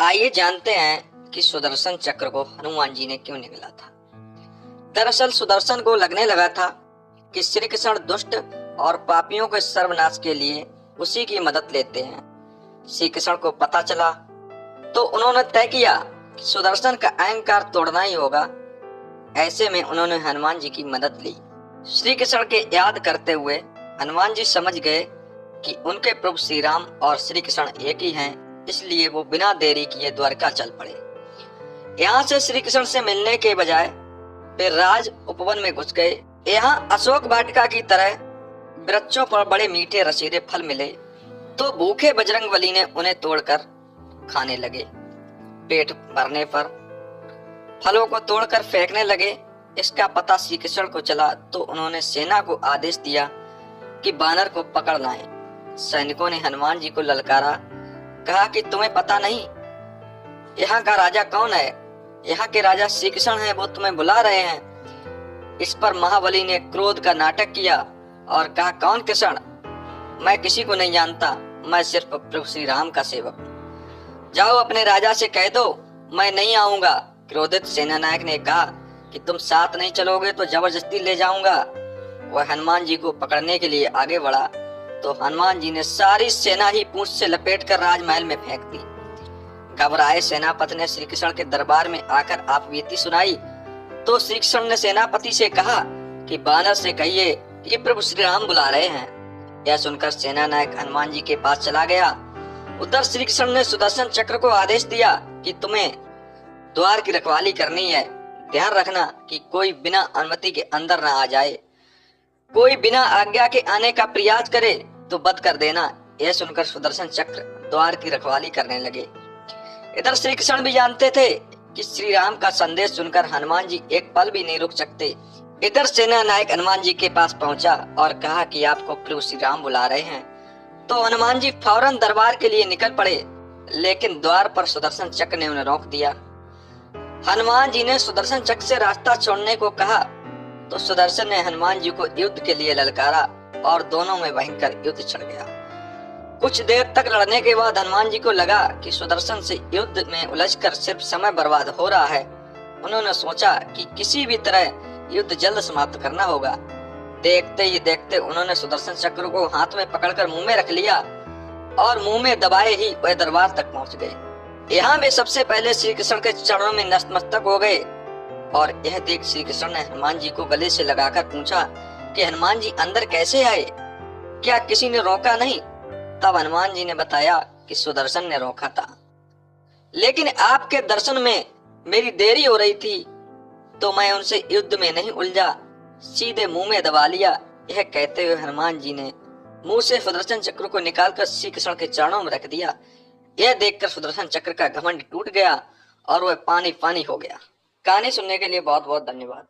आइए जानते हैं कि सुदर्शन चक्र को हनुमान जी ने क्यों निगला था। दरअसल सुदर्शन को लगने लगा था कि श्री कृष्ण दुष्ट और पापियों के सर्वनाश के लिए उसी की मदद लेते हैं। श्री कृष्ण को पता चला तो उन्होंने तय किया कि सुदर्शन का अहंकार तोड़ना ही होगा। ऐसे में उन्होंने हनुमान जी की मदद ली। श्री कृष्ण के याद करते हुए हनुमान जी समझ गए कि उनके प्रभु श्री राम और श्री कृष्ण एक ही हैं, इसलिए वो बिना देरी किए द्वारका चल पड़े। यहाँ से श्री कृष्ण से मिलने के बजाय वे राज उपवन में घुस गए। यहाँ अशोक वाटिका की तरह वृक्षों पर बड़े मीठे रसीले फल मिले तो भूखे बजरंगबली ने उन्हें तोड़कर खाने लगे। पेट भरने पर फलों को तोड़कर फेंकने लगे। इसका पता श्री कृष्ण को चला तो उन्होंने सेना को आदेश दिया कि बानर को पकड़ लाएं। सैनिकों ने हनुमान जी को ललकारा, कहा कि तुम्हें पता नहीं यहाँ का राजा कौन है? यहाँ के राजा श्री कृष्ण हैं, वो तुम्हें बुला रहे हैं। इस पर महाबली ने क्रोध का नाटक किया और कहा, कौन कृष्ण? मैं किसी को नहीं जानता, मैं सिर्फ प्रभु श्री राम का सेवक हूँ। जाओ अपने राजा से कह दो मैं नहीं आऊंगा। क्रोधित सेनानायक ने कहा कि तुम साथ नहीं चलोगे तो जबरदस्ती ले जाऊंगा। वह हनुमान जी को पकड़ने के लिए आगे बढ़ा तो हनुमान जी ने सारी सेना ही पूंछ से लपेटकर राजमहल में फेंक दी। घबराए सेनापति ने श्री कृष्ण के दरबार में आकर आपबीती सुनाई तो श्री कृष्ण ने सेनापति से कहा कि बानर से कहिए कि प्रभु श्री राम बुला रहे हैं। यह सुनकर सेनानायक हनुमान जी के पास चला गया। उधर श्री कृष्ण ने सुदर्शन चक्र को आदेश दिया कि तुम्हें द्वार की रखवाली करनी है। ध्यान रखना कि कोई बिना अनुमति के अंदर न आ जाए। कोई बिना आज्ञा के आने का प्रयास करे तो बंद कर देना। यह सुनकर सुदर्शन चक्र द्वार की रखवाली करने लगे। इधर श्री कृष्ण भी जानते थे कि श्री राम का संदेश सुनकर हनुमान जी एक पल भी नहीं रुक सकते। इधर सेना नायक हनुमान जी के पास पहुंचा और कहा कि आपको प्रभु श्री राम बुला रहे हैं। तो हनुमान जी फौरन दरबार के लिए निकल पड़े, लेकिन द्वार पर सुदर्शन चक्र ने उन्हें रोक दिया। हनुमान जी ने सुदर्शन चक्र से रास्ता छोड़ने को कहा तो सुदर्शन ने हनुमान जी को युद्ध के लिए ललकारा और दोनों में भयंकर युद्ध छिड़ गया। कुछ देर तक लड़ने के बाद हनुमान जी को लगा कि सुदर्शन से युद्ध में उलझकर सिर्फ समय बर्बाद हो रहा है। उन्होंने सोचा कि किसी भी तरह युद्ध जल्द समाप्त करना होगा। देखते ही देखते उन्होंने सुदर्शन चक्र को हाथ में पकड़कर मुंह में रख लिया और मुंह में दबाए ही वह दरबार तक पहुंच गए। यहाँ वे सबसे पहले श्री कृष्ण के चरणों में नतमस्तक हो गए और यह देख श्री कृष्ण ने हनुमान जी को गले से लगाकर पूछा कि हनुमान जी अंदर कैसे आए? क्या किसी ने रोका नहीं? तब हनुमान जी ने बताया कि सुदर्शन ने रोका था, लेकिन आपके दर्शन में मेरी देरी हो रही थी तो मैं उनसे युद्ध में नहीं उलझा, सीधे मुंह में दबा लिया। यह कहते हुए हनुमान जी ने मुंह से सुदर्शन चक्र को निकालकर श्री कृष्ण के चरणों में रख दिया। यह देखकर सुदर्शन चक्र का घमंड टूट गया और वह पानी पानी हो गया। कहानी सुनने के लिए बहुत बहुत धन्यवाद।